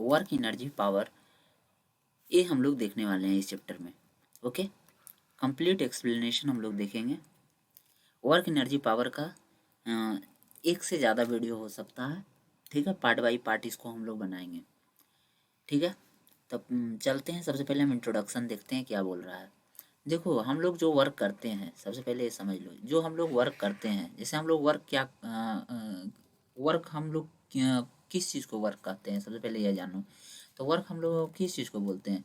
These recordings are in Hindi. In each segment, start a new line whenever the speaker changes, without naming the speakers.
वर्क, एनर्जी, पावर, ये हम लोग देखने वाले हैं इस चैप्टर में। ओके, कंप्लीट एक्सप्लेनेशन हम लोग देखेंगे। वर्क, एनर्जी, पावर का एक से ज़्यादा वीडियो हो सकता है, ठीक है। पार्ट बाई पार्ट इसको हम लोग बनाएंगे, ठीक है। तब चलते हैं। सबसे पहले हम इंट्रोडक्शन देखते हैं क्या बोल रहा है। देखो, हम लोग जो वर्क करते हैं, सबसे पहले ये समझ लो, जो हम लोग वर्क करते हैं, जैसे हम लोग वर्क वर्क हम लोग किस चीज़ को वर्क करते हैं, सबसे पहले यह जानो। तो वर्क हम लोग किस चीज़ को बोलते हैं।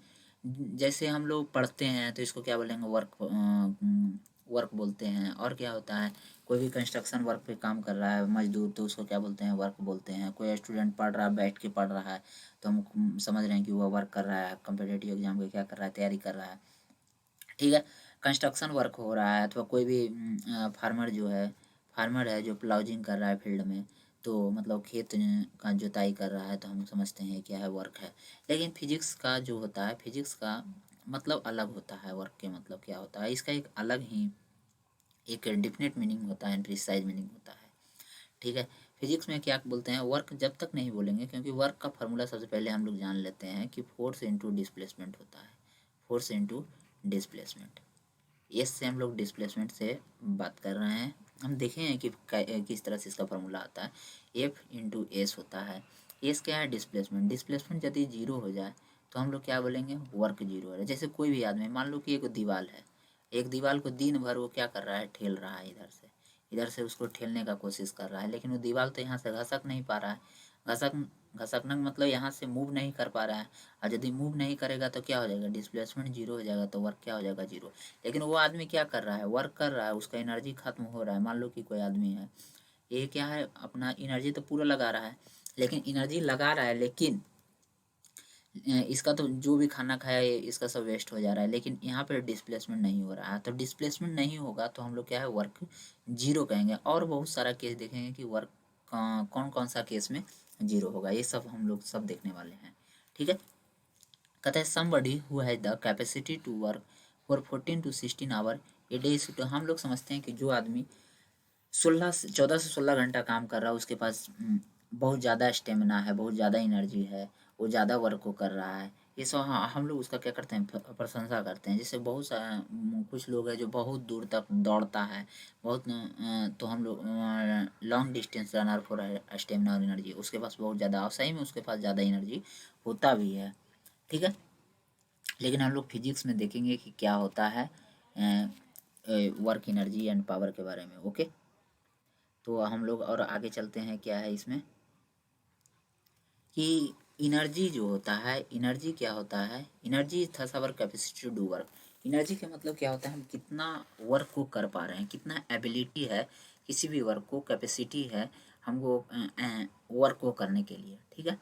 जैसे हम लोग पढ़ते हैं तो इसको क्या बोलेंगे, वर्क बोलते हैं। और क्या होता है, कोई भी कंस्ट्रक्शन वर्क पे काम कर रहा है मजदूर, तो उसको क्या बोलते हैं, वर्क बोलते हैं। कोई स्टूडेंट पढ़ रहा है, बैठ के पढ़ रहा है, तो हम समझ रहे हैं कि वह वर्क कर रहा है, कम्पिटिटिव एग्जाम की क्या कर रहा है, तैयारी कर रहा है, ठीक है। कंस्ट्रक्शन वर्क हो रहा है, अथवा कोई भी फार्मर जो है, फार्मर है जो प्लाउजिंग कर रहा है फील्ड में, तो मतलब खेत का जुताई कर रहा है, तो हम समझते हैं क्या है, वर्क है। लेकिन फिजिक्स का जो होता है, फिजिक्स का मतलब अलग होता है। वर्क के मतलब क्या होता है, इसका एक अलग ही एक डेफिनेट मीनिंग होता है, प्रिसाइज मीनिंग होता है, ठीक है। फिजिक्स में क्या बोलते हैं, वर्क जब तक नहीं बोलेंगे, क्योंकि वर्क का फॉर्मूला सबसे पहले हम लोग जान लेते हैं कि फोर्स इंटू डिस्प्लेसमेंट होता है। फोर्स इंटू डिस्प्लेसमेंट, एस से हम लोग डिस्प्लेसमेंट से बात कर रहे हैं। हम देखे हैं कि किस तरह से इसका फॉर्मूला आता है, एफ इंटू एस होता है। एस क्या है, डिस्प्लेसमेंट। डिस्प्लेसमेंट यदि जीरो हो जाए तो हम लोग क्या बोलेंगे, वर्क जीरो हो रहा है। जैसे कोई भी आदमी, मान लो कि एक दीवार है, एक दीवार को दिन भर वो क्या कर रहा है, ठेल रहा है, इधर से उसको ठेलने का कोशिश कर रहा है, लेकिन वो दीवार तो यहाँ से घसक नहीं पा रहा है। घसक घसकना मतलब यहाँ से मूव नहीं कर पा रहा है। और यदि मूव नहीं करेगा तो क्या हो जाएगा, डिस्प्लेसमेंट जीरो हो जाएगा, तो वर्क क्या हो जाएगा, जीरो। लेकिन वो आदमी क्या कर रहा है, वर्क कर रहा है, उसका एनर्जी खत्म हो रहा है। मान लो कि कोई आदमी है, ये क्या है, अपना एनर्जी तो पूरा लगा रहा है, लेकिन एनर्जी लगा रहा है, लेकिन इसका तो जो भी खाना खाया है इसका सब वेस्ट हो जा रहा है, लेकिन यहाँ पर डिस्प्लेसमेंट नहीं हो रहा है। तो डिस्प्लेसमेंट नहीं होगा तो हम लोग क्या है, वर्क जीरो कहेंगे। और बहुत सारा केस देखेंगे कि वर्क कौन कौन सा केस में जीरो होगा, ये सब हम लोग सब देखने वाले हैं, ठीक है। कहता है somebody who has the capacity to work for 14 to 16 hour a day. तो हम लोग समझते हैं कि जो आदमी 14 से 16 घंटा काम कर रहा है, उसके पास बहुत ज़्यादा स्टेमिना है, बहुत ज़्यादा एनर्जी है, वो ज़्यादा वर्क को कर रहा है। ये सब हम लोग उसका क्या करते हैं, प्रशंसा करते हैं। जैसे बहुत सा कुछ लोग हैं जो बहुत दूर तक दौड़ता है, बहुत तो हम लोग long distance runner for stamina और एनर्जी, उसके पास बहुत ज़्यादा, और सही में उसके पास ज़्यादा एनर्जी होता भी है, ठीक है। लेकिन हम लोग फिजिक्स में देखेंगे कि क्या होता है वर्क, एनर्जी एंड पावर के बारे में। ओके, तो हम लोग और आगे चलते हैं। क्या है इसमें कि एनर्जी जो होता है, एनर्जी क्या होता है, energy thus our capacity to do work. Energy का मतलब क्या होता है, हम कितना वर्क को कर पा रहे हैं, कितना एबिलिटी है किसी भी वर्क को, कैपेसिटी है हमको वर्क को करने के लिए, ठीक है,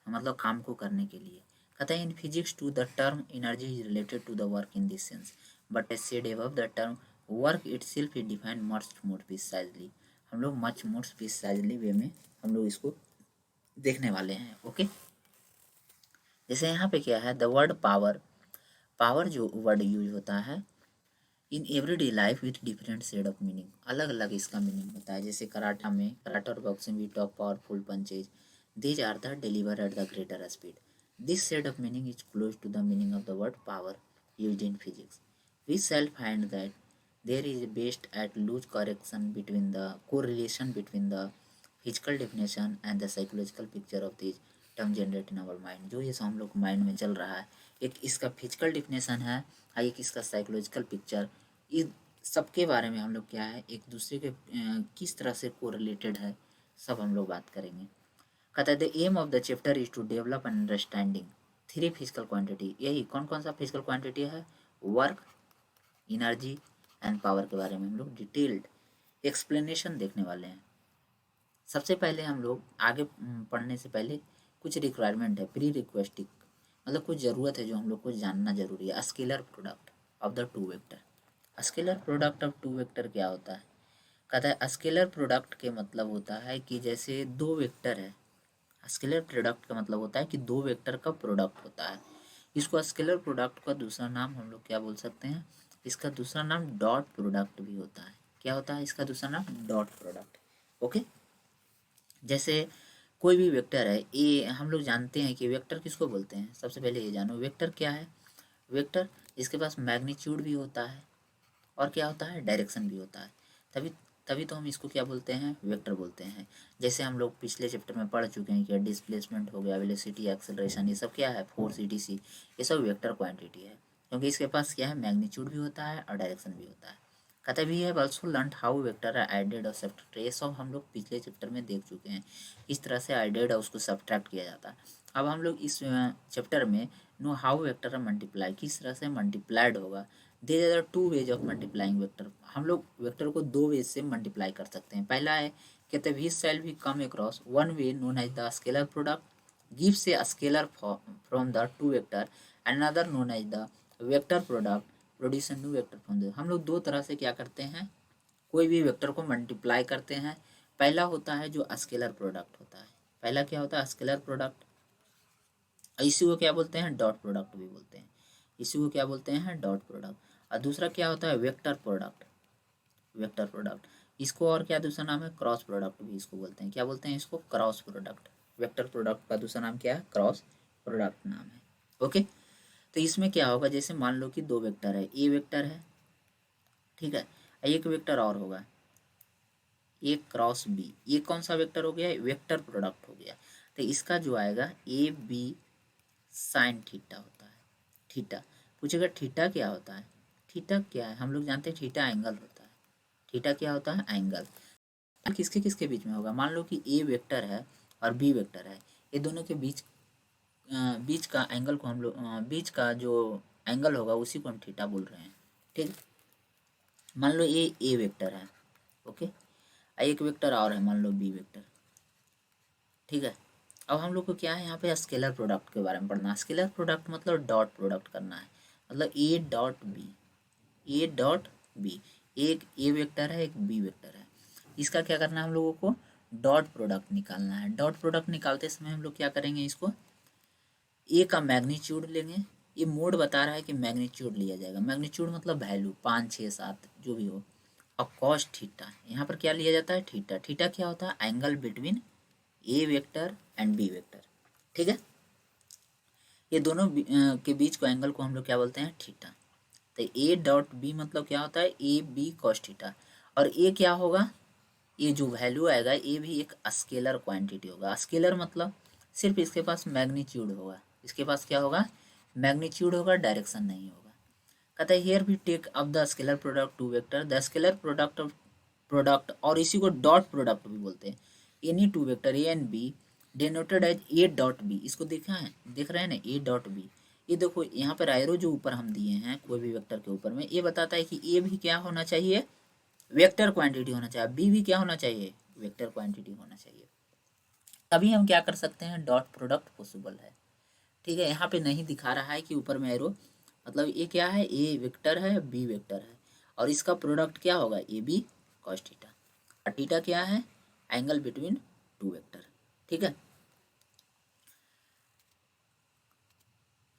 मतलब काम को करने के लिए। कहता है in physics to the term energy is related to the work in this sense, but as said above the term work itself is defined much more precisely. हम लोग मच मोर प्रिसाइजली वे में हम लोग इसको देखने वाले हैं। ओके, जैसे यहाँ पे क्या है, द वर्ड पावर, पावर जो वर्ड यूज होता है in everyday life with different shade of meaning, अलग अलग इसका मीनिंग होता है। जैसे कराटा में, कराटा और boxing we talk powerful punches, these are the deliver at the greater speed. This shade of meaning is close to the meaning of the word power used in physics. We shall find that there is best at loose correction between the correlation between the physical definition and the psychological picture of these term generate in our mind। जो ये सब हम लोग माइंड में चल रहा है, एक इसका फिजिकल डिफिनेशन है और एक इसका साइकोलॉजिकल पिक्चर, इस सबके बारे में हम लोग क्या है, एक दूसरे के किस तरह से कोरिलेटेड है, सब हम लोग बात करेंगे। कहता है the aim of the chapter is to develop an understanding three physical quantity. यही कौन कौन सा फिजिकल क्वांटिटी है, वर्क, एनर्जी एंड पावर के बारे में हम लोग डिटेल्ड एक्सप्लेनेशन देखने वाले हैं। सबसे पहले हम लोग आगे पढ़ने से पहले कुछ रिक्वायरमेंट है, प्री रिक्वेस्टिक, मतलब कुछ ज़रूरत है जो हम लोग को जानना जरूरी है। Scalar product of the two vector. Scalar product of two vector क्या होता है, कहता है स्केलर प्रोडक्ट के मतलब होता है कि जैसे दो वेक्टर है, स्केलर प्रोडक्ट का मतलब होता है कि दो वेक्टर का प्रोडक्ट होता है। इसको स्केलर प्रोडक्ट का दूसरा नाम हम लोग क्या बोल सकते हैं, इसका दूसरा नाम डॉट प्रोडक्ट भी होता है। क्या होता है इसका दूसरा नाम, डॉट प्रोडक्ट। ओके, जैसे कोई भी वेक्टर है, ये हम लोग जानते हैं कि वेक्टर किसको बोलते हैं। सबसे पहले ये जानो वेक्टर क्या है। वेक्टर इसके पास मैग्नीट्यूड भी होता है और क्या होता है, डायरेक्शन भी होता है। तभी तभी तो हम इसको क्या बोलते हैं, वेक्टर बोलते हैं। जैसे हम लोग पिछले चैप्टर में पढ़ चुके हैं कि डिस्प्लेसमेंट हो गया, वेलोसिटी, एक्सेलरेशन, ये सब क्या है, फोर्स, ईटीसी, ये सब वेक्टर क्वांटिटी है, क्योंकि इसके पास क्या है, मैग्नीट्यूड भी होता है और डायरेक्शन भी होता है। कहते भी है also learn how vector are added और सब्ट्रैक्टेड, ये सब हम लोग पिछले चैप्टर में देख चुके हैं, इस तरह से एडेड और उसको सब्ट्रैक्ट किया जाता है। अब हम लोग इस चैप्टर में know how vector are multiply, किस तरह से मल्टीप्लाइड होगा। There are two ways of multiplying vector, हम लोग वेक्टर को दो वेज से मल्टीप्लाई कर सकते हैं। पहला है कहते we shall be come across one way known as the scalar product gives a scalar from the two vector, another known as the vector product produce new vector from the. हम लोग दो तरह से क्या करते हैं, कोई भी वेक्टर को मल्टीप्लाई करते हैं। पहला होता है जो स्केलर प्रोडक्ट होता है, पहला क्या होता है, स्केलर प्रोडक्ट, इसी को क्या बोलते हैं, डॉट प्रोडक्ट भी बोलते हैं, इसी को क्या बोलते हैं, डॉट प्रोडक्ट। और दूसरा क्या होता है, वेक्टर प्रोडक्ट, वेक्टर प्रोडक्ट, इसको और क्या दूसरा नाम है, क्रॉस प्रोडक्ट भी इसको बोलते हैं। क्या बोलते हैं इसको, क्रॉस प्रोडक्ट। वेक्टर प्रोडक्ट का दूसरा नाम क्या है, क्रॉस प्रोडक्ट नाम है। ओके, तो इसमें क्या होगा, जैसे मान लो कि दो वेक्टर है, ए वेक्टर है, ठीक है, एक वेक्टर और होगा ए क्रॉस बी, ये कौन सा वेक्टर हो गया, वेक्टर प्रोडक्ट हो गया। तो इसका जो आएगा ए बी साइन थीटा होता है। थीटा पूछेगा, थीटा क्या होता है, थीटा क्या है, हम लोग जानते हैं थीटा एंगल होता है। थीटा क्या होता है, एंगल। किसके किसके बीच में होगा, मान लो कि ए वेक्टर है और बी वेक्टर है, ये दोनों के बीच बीच का एंगल को हम लोग बीच का जो एंगल होगा उसी को हम थीटा बोल रहे हैं। ठीक, मान लो ये ए वेक्टर है, ओके, एक वेक्टर और है, मान लो बी वेक्टर, ठीक है। अब हम लोग को क्या है, यहाँ पे स्केलर प्रोडक्ट के बारे में पढ़ना है। स्केलर प्रोडक्ट मतलब डॉट प्रोडक्ट करना है, मतलब A dot B, A dot B, एक ए वेक्टर है, एक बी वेक्टर है, इसका क्या करना है, हम लोगों को डॉट प्रोडक्ट निकालना है। डॉट प्रोडक्ट निकालते समय हम लोग क्या करेंगे, इसको ए का मैग्नीट्यूड लेंगे, ये मोड बता रहा है कि मैग्नीट्यूड लिया जाएगा, मैग्नीट्यूड मतलब वैल्यू 5 6 7 जो भी हो, और कॉस थीटा, यहाँ पर क्या लिया जाता है, थीटा। थीटा क्या होता है, angle between A vector and B vector, ठीक है, ये दोनों के बीच को एंगल को हम लोग क्या बोलते हैं, थीटा। तो ए डॉट बी मतलब क्या होता है, ए बी कॉस थीटा, और ए क्या होगा, ये जो वैल्यू आएगा ये भी एक स्केलर क्वांटिटी होगा। स्केलर मतलब सिर्फ इसके पास मैग्नीट्यूड होगा, इसके पास क्या होगा, मैग्नीट्यूड होगा, डायरेक्शन नहीं होगा। कहता है here we take up the scalar product two vector, the scalar product of product, और इसी को डॉट प्रोडक्ट भी बोलते हैं, any two vector A and B denoted as A dot B. इसको देखा है, देख रहे हैं ना, ए डॉट बी, ये देखो यहाँ पर एरो जो ऊपर हम दिए हैं कोई भी वेक्टर के ऊपर में, ये बताता है कि ए भी क्या होना चाहिए, वेक्टर क्वांटिटी होना चाहिए, बी भी क्या होना चाहिए, वेक्टर क्वांटिटी होना चाहिए, तभी हम क्या कर सकते हैं, डॉट प्रोडक्ट पॉसिबल है। ठीक है, यहाँ पे नहीं दिखा रहा है कि ऊपर में एरो, मतलब ये क्या है, ए वेक्टर है, बी वेक्टर है, और इसका प्रोडक्ट क्या होगा, ए बी कॉस थीटा, और थीटा क्या है, एंगल बिटवीन टू वेक्टर, ठीक है।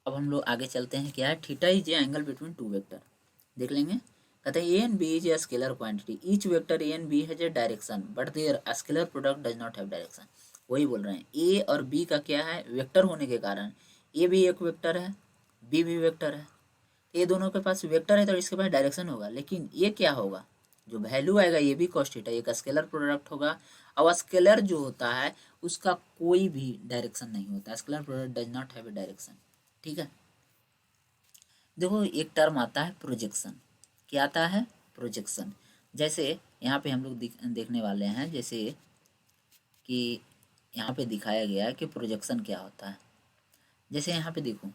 अब हम लोग आगे चलते हैं, क्या है, theta is a angle between two vector, देख लेंगे। कहते हैं A and B is a scalar quantity, each vector A and B has a direction but their scalar product does not have direction. वही बोल रहे हैं, ए और बी का क्या है, वेक्टर होने के कारण ए भी एक वेक्टर है, बी भी वेक्टर है, ये दोनों के पास वेक्टर है तो इसके पास डायरेक्शन होगा, लेकिन ये क्या होगा, जो वैल्यू आएगा ये भी कॉस थीटा, एक स्केलर प्रोडक्ट होगा। अब स्केलर जो होता है उसका कोई भी डायरेक्शन नहीं होता, scalar product does not have a direction, ठीक है। देखो एक टर्म आता है प्रोजेक्शन, क्या आता है, प्रोजेक्शन। जैसे यहाँ पे हम लोग देखने वाले हैं, जैसे कि यहाँ पे दिखाया गया है कि प्रोजेक्शन क्या होता है। जैसे यहाँ पे देखो,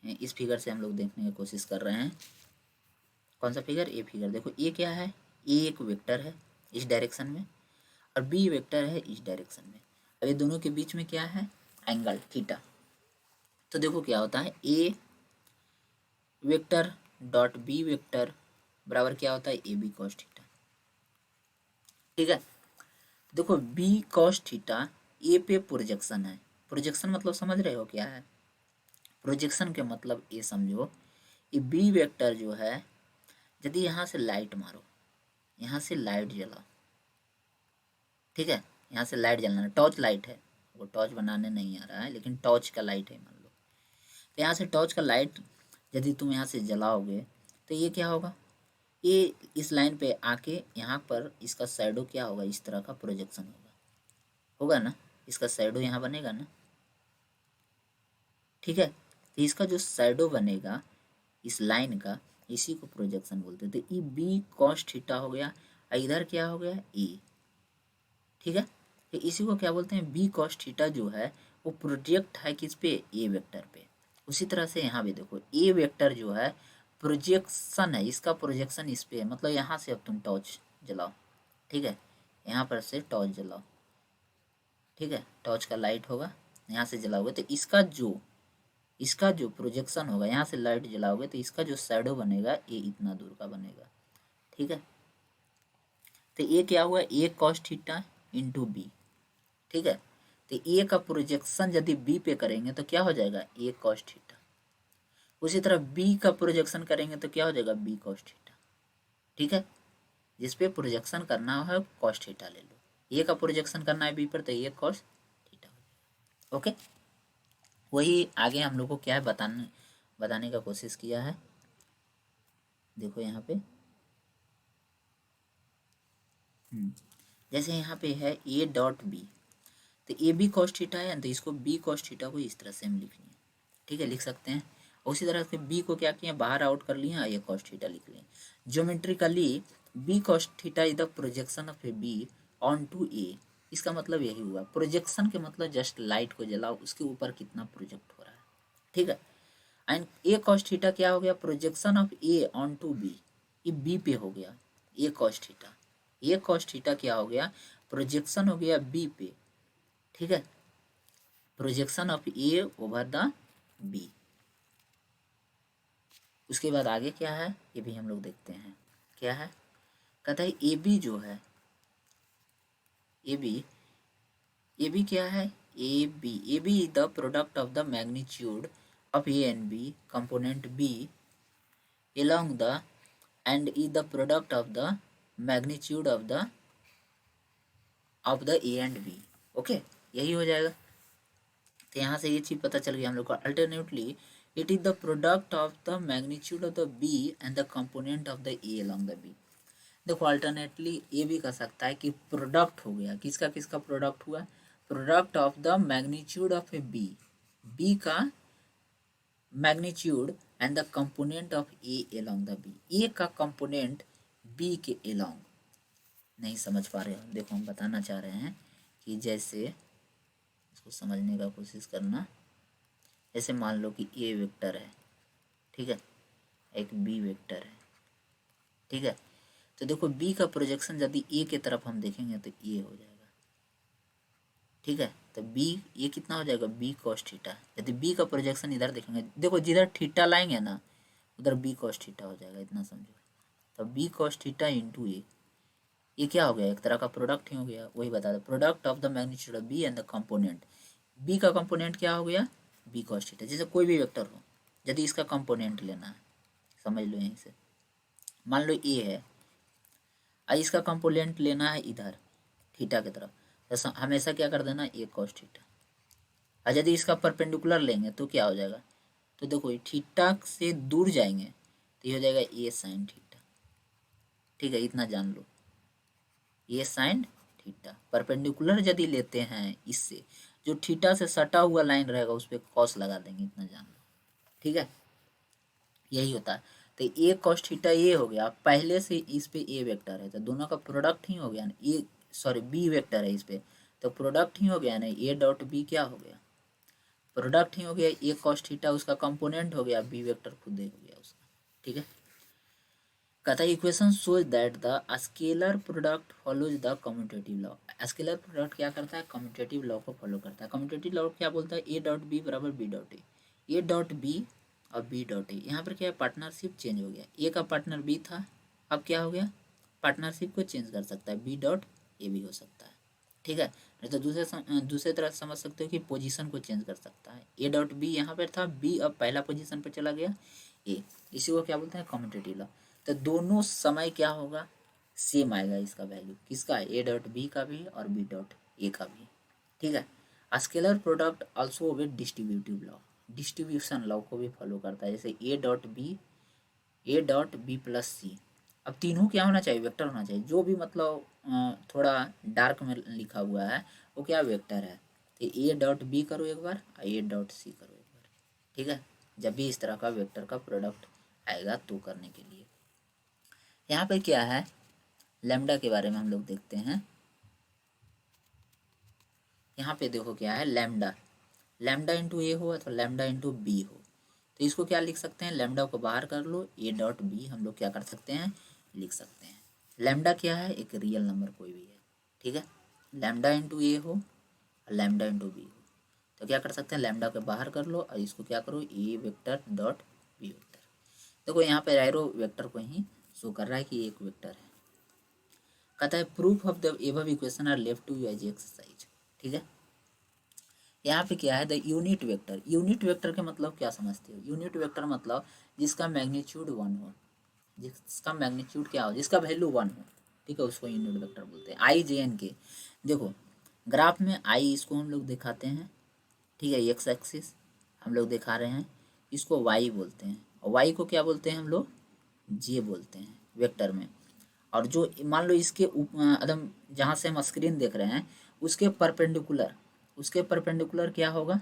इस फिगर से हम लोग देखने की कोशिश कर रहे हैं, कौन सा फिगर, ए फिगर देखो, ए क्या है, ए एक वेक्टर है इस डायरेक्शन में, और बी वेक्टर है इस डायरेक्शन में, अब ये दोनों के बीच में क्या है, एंगल थीटा। तो देखो क्या होता है, ए वेक्टर डॉट बी वेक्टर बराबर क्या होता है, ए बी कॉस थीटा, ठीक है। देखो बी कॉस थीटा ए पे प्रोजेक्शन है, प्रोजेक्शन मतलब समझ रहे हो क्या है, प्रोजेक्शन के मतलब ये समझो, ये बी वेक्टर जो है, यदि यहाँ से लाइट मारो, यहाँ से लाइट जला, ठीक है, यहाँ से लाइट जलाना, टॉर्च लाइट है, वो टॉर्च बनाने नहीं आ रहा है, लेकिन टॉर्च का लाइट है मान लो। तो यहाँ से टॉर्च का लाइट यदि तुम यहाँ से जलाओगे तो ये क्या होगा, ये इस लाइन पे आके यहाँ पर इसका शैडो क्या होगा, इस तरह का प्रोजेक्शन होगा, होगा ना, इसका शैडो यहाँ बनेगा ना, ठीक है। तो इसका जो शैडो बनेगा इस लाइन का, इसी को प्रोजेक्शन बोलते हैं। तो ई बी कॉस थीटा हो गया, इधर क्या हो गया ई, ठीक है। तो इसी को क्या बोलते हैं, बी कॉस थीटा जो है वो प्रोजेक्ट है किस पे, ए वेक्टर पे। उसी तरह से यहाँ भी देखो ए वेक्टर जो है प्रोजेक्शन है, इसका प्रोजेक्शन इस पे है, मतलब यहाँ से अब तुम टॉर्च जलाओ, ठीक है, यहाँ पर से टॉर्च जलाओ, ठीक है, टॉर्च का लाइट होगा, यहाँ से जलाओगे तो इसका जो प्रोजेक्शन होगा, यहाँ से लाइट जलाओगे तो इसका जो शैडो बनेगा ये इतना दूर का बनेगा, ठीक है। तो ये क्या हुआ, ए कॉस थीटा इंटू बी, ठीक है। तो ए का प्रोजेक्शन यदि बी पे करेंगे तो क्या हो जाएगा, ए कॉस थीटा। उसी तरह बी का प्रोजेक्शन करेंगे तो क्या हो जाएगा, बी कॉस थीटा, ठीक है। जिस पे प्रोजेक्शन करना है कॉस थीटा ले लो, ए का प्रोजेक्शन करना है बी पर तो ए कॉस थीटा हो जाएगा, ओके। वही आगे हम लोग को क्या है बताने का कोशिश किया है, देखो यहाँ पे जैसे यहाँ पे है ए डॉट बी, तो ए बी कॉस थीटा है तो इसको बी कॉस थीटा को इस तरह से हम लिखनी है, ठीक है, लिख सकते हैं। उसी तरह से बी को क्या किया, बाहर आउट कर लिया, ए कॉस थीटा लिख लिया। Geometrically B cos theta is the projection of A B on to A, इसका मतलब यही हुआ, प्रोजेक्शन के मतलब जस्ट लाइट को जलाओ, उसके ऊपर कितना प्रोजेक्ट हो रहा है, ठीक है। एंड ए कॉस थीटा क्या हो गया, projection of A onto B, ये बी पे हो गया A cos theta, A cos theta क्या हो गया, प्रोजेक्शन हो गया बी पे, ठीक है, projection of A over the B. उसके बाद आगे क्या है ये भी हम लोग देखते हैं, क्या है, कहता है ए बी जो है, ए बी क्या है, A B the product of the magnitude of A and B component B along the and is the product of the magnitude of the a and b, okay, यही हो जाएगा। तो यहाँ से ये चीज पता चल गया हम लोग को, alternately it is the product of the magnitude of the B and the component of the A along the B. देखो अल्टरनेटली ये भी कर सकता है कि प्रोडक्ट हो गया, किसका किसका प्रोडक्ट हुआ, product of the magnitude of A B, B का magnitude and the component of A along the B, A का कंपोनेंट बी के along। नहीं समझ पा रहे हो, देखो हम बताना चाह रहे हैं कि जैसे इसको समझने का कोशिश करना, जैसे मान लो कि ए वेक्टर है, ठीक है, एक बी वेक्टर है, ठीक है। तो देखो बी का प्रोजेक्शन यदि ए के तरफ हम देखेंगे तो ए हो जाएगा, ठीक है। तो बी ये कितना हो जाएगा, बी कॉस थीटा, यदि बी का प्रोजेक्शन इधर देखेंगे, देखो जिधर थीटा लाएंगे ना उधर बी कॉस थीटा हो जाएगा, इतना समझो। तो बी कॉस थीटा इंटू ए, ये क्या हो गया, एक तरह का प्रोडक्ट ही हो गया, वही बता दो, product of the magnitude of B and the component, B का कंपोनेंट क्या हो गया, बी कॉस थीटा। जैसे कोई भी वेक्टर हो, यदि इसका कंपोनेंट लेना है, समझ लो यहीं से, मान लो ए है, इसका कंपोनेंट लेना है इधर थीटा की तरफ, तो हमेशा क्या कर देना, ए कॉस थीटा। और यदि इसका परपेंडिकुलर लेंगे तो क्या हो जाएगा, तो देखो थीटा से दूर जाएंगे तो ये हो जाएगा ए साइन थीटा, ठीक है, इतना जान लो, ए साइन थीटा। परपेंडिकुलर यदि लेते हैं इससे, जो थीटा से सटा हुआ लाइन रहेगा उस पर कॉस लगा देंगे, इतना जान लो, ठीक है, यही होता है। तो ए कॉस थीटा ये हो गया, पहले से इस पे ए वेक्टर है तो दोनों का प्रोडक्ट ही हो गया ना, ए सॉरी बी वेक्टर है इस पे, तो प्रोडक्ट ही हो गया ना, ए डॉट बी क्या हो गया, प्रोडक्ट ही हो गया, ए कॉस थीटा उसका कंपोनेंट हो गया, बी वेक्टर खुद ही हो गया उसका, ठीक है। कहता है equation shows that the scalar product follows the commutative law, scalar product क्या करता है, कम्यूटेटिव लॉ को फॉलो करता है। कम्यूटेटिव लॉ क्या बोलता है, ए डॉट बी बराबर B dot A dot B और बी डॉट ए, यहाँ पर क्या है, पार्टनरशिप चेंज हो गया, ए का पार्टनर बी था, अब क्या हो गया, पार्टनरशिप को चेंज कर सकता है, बी डॉट ए भी हो सकता है, ठीक है। नहीं तो दूसरे तरह समझ सकते हो कि पोजीशन को चेंज कर सकता है, ए डॉट बी यहाँ पर था, बी अब पहला पोजीशन पर चला गया ए, इसी को क्या बोलते हैं, कम्यूटेटिव लॉ। तो दोनों समय क्या होगा, सेम आएगा इसका वैल्यू, किसका, ए डॉट बी का भी और बी डॉट ए का भी, ठीक है। Scalar product also obey distributive law, distribution law को भी फॉलो करता है, जैसे A dot B plus C. अब तीनों क्या होना चाहिए, वेक्टर होना चाहिए। जो भी मतलब थोड़ा डार्क में लिखा हुआ है वो क्या वेक्टर है। तो ए डॉट बी करो एक बार, ए डॉट सी करो एक बार, ठीक है। जब भी इस तरह का वेक्टर का प्रोडक्ट आएगा तो करने के लिए यहाँ पे क्या है, लैम्डा के बारे में हम लोग देखते हैं। यहाँ पे देखो क्या है, लैम्डा, लैम्डा इंटू ए हो अथवा लैम्डा इंटू बी हो, तो इसको क्या लिख सकते हैं, लैम्डा को बाहर कर लो, ए डॉट बी हम लोग क्या कर सकते हैं, लिख सकते हैं। लैम्डा क्या है, एक रियल नंबर कोई भी है, ठीक है। लैम्डा इंटू ए हो और लैम्डा इंटू बी हो, तो क्या कर सकते हैं, लैम्डा को बाहर कर लो और इसको क्या करो, ए वेक्टर डॉट बी वेक्टर। देखो यहाँ पे एरो वेक्टर को ही शो कर रहा है कि एक वेक्टर है। कहता है proof of the above equation are left to you as exercise, ठीक है। यहाँ पे क्या है, the unit vector, unit vector के मतलब क्या समझते हो, यूनिट वेक्टर मतलब जिसका मैग्नीट्यूड 1 हो, जिसका मैग्नीट्यूड क्या हो, जिसका वैल्यू 1 हो, ठीक है, उसको यूनिट वेक्टर बोलते हैं। आई जे एन के, देखो ग्राफ में आई इसको हम लोग दिखाते हैं, ठीक है, एक्स एक्सिस हम लोग दिखा रहे हैं, इसको वाई बोलते हैं, और वाई को क्या बोलते हैं हम लोग, जे बोलते हैं वेक्टर में। और जो मान लो इसके एकदम जहाँ से हम स्क्रीन देख रहे हैं उसके परपेंडिकुलर, उसके परपेंडिकुलर क्या होगा,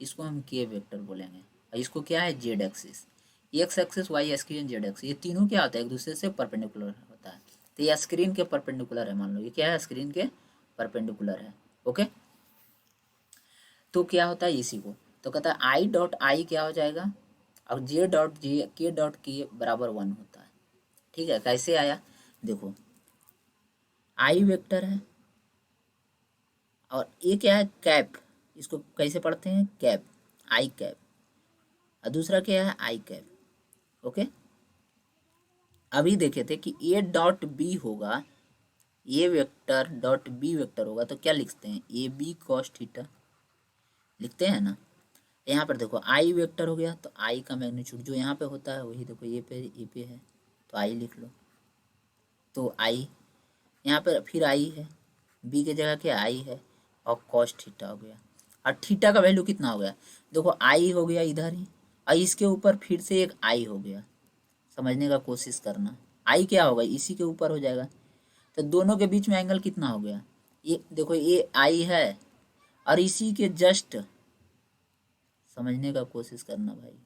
इसको हम के वेक्टर बोलेंगे। और इसको क्या है, Z axis, X axis Y screen Z axis, ये तीनों क्या होता है, एक दूसरे से परपेंडिकुलर होता है। तो ये स्क्रीन के परपेंडिकुलर है, मान लो ये क्या है, स्क्रीन के परपेंडिकुलर है, ओके। तो क्या होता है इसी को, तो कहता है आई डॉट आई क्या हो जाएगा, और जे डॉट जे के डॉट के बराबर 1 होता है, ठीक है। कैसे आया, देखो आई वेक्टर है और ये क्या है, कैप, इसको कैसे पढ़ते हैं, कैप, आई कैप, और दूसरा क्या है, आई कैप, ओके। अभी देखे थे कि ए डॉट बी होगा, ए वेक्टर डॉट बी वेक्टर होगा तो क्या लिखते हैं, ए बी कॉस थीटा लिखते हैं ना। यहाँ पर देखो आई वेक्टर हो गया तो आई का मैग्नीट्यूड जो यहाँ पे होता है वही देखो ए पे है, तो आई लिख लो, तो आई यहाँ पर फिर आई है, बी के जगह क्या आई है, और कॉस थीटा हो गया। और थीटा का वैल्यू कितना हो गया, देखो आई हो गया इधर ही, और इसके ऊपर फिर से एक आई हो गया, समझने का कोशिश करना, आई क्या होगा, इसी के ऊपर हो जाएगा। तो दोनों के बीच में एंगल कितना हो गया, ये देखो ये आई है और इसी के जस्ट, समझने का कोशिश करना भाई,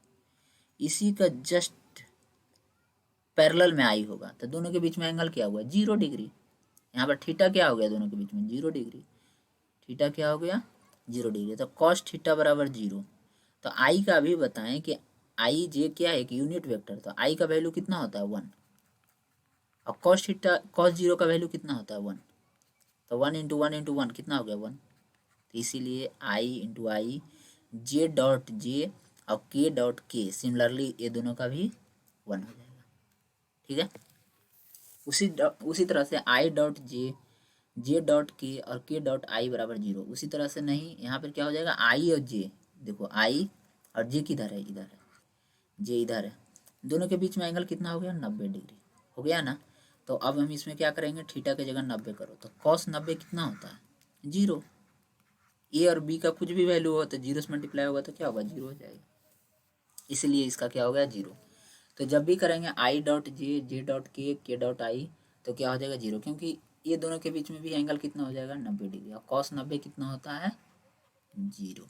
इसी का जस्ट पैरेलल में आई होगा, तो दोनों के बीच में एंगल क्या हुआ, 0 डिग्री। यहाँ पर थीटा क्या हो गया, दोनों के बीच में 0 डिग्री, थीटा क्या हो गया, 0 डिग्री, तो कॉस थीटा बराबर 0। तो आई का भी बताएं कि आई जे क्या है, एक यूनिट वेक्टर, तो आई का वैल्यू कितना होता है 1, और कॉस थीटा कॉस 0 का वैल्यू कितना होता है 1, तो 1 इंटू 1 कितना हो गया 1। तो इसीलिए आई इंटू आई, जे डॉट जे और के डॉट के, सिमिलरली ये दोनों का भी 1 हो जाएगा, ठीक है। उसी तरह से I dot J, J dot के और के डॉट आई बराबर 0, उसी तरह से नहीं, यहाँ पर क्या हो जाएगा, आई और जे, देखो आई और जे किधर है, इधर है, जे इधर है, दोनों के बीच में एंगल कितना हो गया, 90 डिग्री हो गया ना। तो अब हम इसमें क्या करेंगे, थीटा की जगह 90 करो, तो कॉस 90 कितना होता है 0, ए और बी का कुछ भी वैल्यू हो तो 0 से मल्टीप्लाई होगा तो क्या होगा, 0 हो जाएगा, इसलिए इसका क्या हो गया 0। तो जब भी करेंगे I dot J, J dot के डॉट आई, तो क्या हो जाएगा 0, क्योंकि ये दोनों के बीच में भी एंगल कितना हो जाएगा 90 डिग्री, और कॉस 90 कितना होता है 0,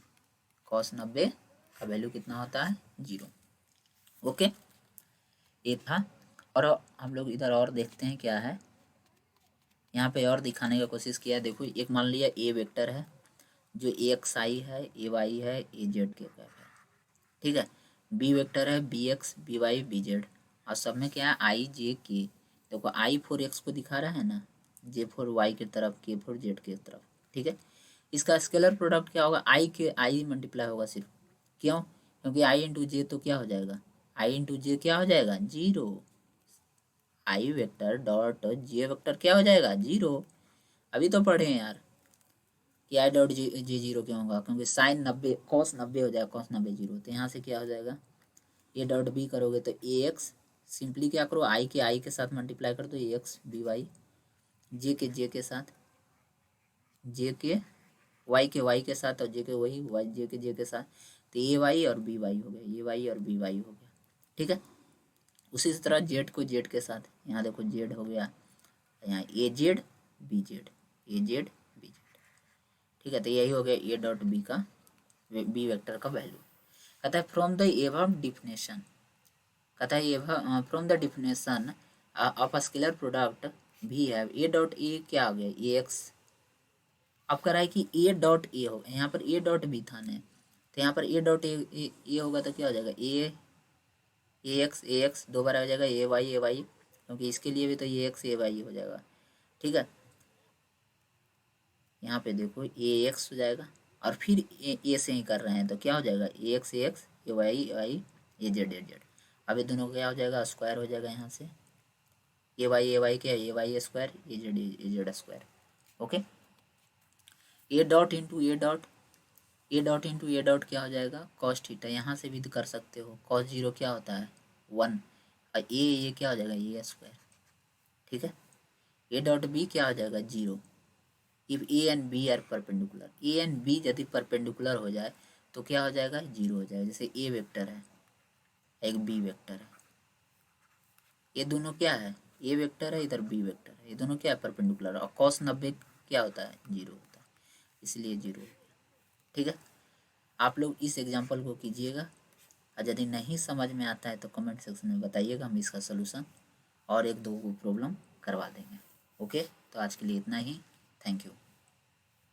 कॉस 90 का वैल्यू कितना होता है 0, ओके। ये था, और हम लोग इधर और देखते हैं क्या है, यहाँ पे और दिखाने का कोशिश किया है। देखो एक मान लिया ए वेक्टर है, जो ए एक्स आई है, ए वाई है, ए जेड के है, ठीक है। बी वेक्टर है, B X B Y B Z, और सब में क्या है आई जे के। देखो आई फोर एक्स को दिखा रहा है ना, जे फोर वाई की तरफ, के फोर जेड की तरफ, ठीक है। इसका स्केलर प्रोडक्ट क्या होगा, आई के आई मल्टीप्लाई होगा सिर्फ, क्यों, क्योंकि आई इंटू जे तो क्या हो जाएगा, आई इंटू जे क्या हो जाएगा 0, आई वेक्टर डॉट जे वेक्टर क्या हो जाएगा 0। अभी तो पढ़े हैं यार कि आई डॉट जे जे 0 क्यों होगा, क्योंकि साइन 90 कॉस 90 हो जाएगा, कॉस 90 0, तो यहाँ से क्या हो जाएगा, ए डॉट बी करोगे तो ए एक्स, सिंपली क्या करो, आई के साथ मल्टीप्लाई कर दो, ए एक्स बी वाई, जे के साथ, जे के वाई के वाई के साथ और जे के वही वाई जे के साथ, तो ए वाई और बी वाई हो गया, ए वाई और बी वाई हो गया। ठीक है, उसी तरह जेड को जेड के साथ, यहाँ देखो जेड हो गया, यहाँ ए जेड बी जेड, ए जेड बी जेड। ठीक है, तो यही हो गया ए डॉट बी का, बी वेक्टर का वैल्यू। कहता है फ्रॉम द एबव डिफिनेशन, कहता है from the definition of scalar product भी हैव ए डॉट ए क्या आ गया ए एक्स। अब कह रहा है कि ए डॉट ए हो, यहाँ पर ए डॉट बी था ने, तो यहाँ पर ए डॉट ए होगा तो क्या हो जाएगा ए एक्स 2 बार आ जाएगा, ए वाई, क्योंकि इसके लिए भी तो ए एक्स ए वाई हो जाएगा। ठीक है, यहाँ पे देखो ए एक्स हो जाएगा और फिर ए से ही कर रहे हैं तो क्या हो जाएगा ए एक्स ए वाई ए जेड। अब ये दोनों क्या हो जाएगा स्क्वायर हो जाएगा, यहाँ से ए वाई क्या है A Y square A Z square. Okay, A dot into A dot क्या हो जाएगा कॉस थीटा, यहाँ से भी तो कर सकते हो, कॉस जीरो क्या होता है 1, और ये क्या हो जाएगा ए स्क्वायर। ठीक है, ए डॉट बी क्या हो जाएगा 0। If A and B are perpendicular, A and B यदि परपेंडिकुलर हो जाए तो क्या हो जाएगा 0 हो जाएगा। जैसे ए वेक्टर है एक बी वेक्टर है, ये दोनों क्या है ए वेक्टर है इधर बी वेक्टर है, ये दोनों क्या है परपेंडिकुलर, और cos 90 क्या होता है 0 होता है, इसलिए 0। ठीक है, आप लोग इस एग्जाम्पल को कीजिएगा, और यदि नहीं समझ में आता है तो कमेंट सेक्शन में बताइएगा, हम इसका सलूशन और एक दो प्रॉब्लम करवा देंगे। ओके, तो आज के लिए इतना ही, थैंक यू।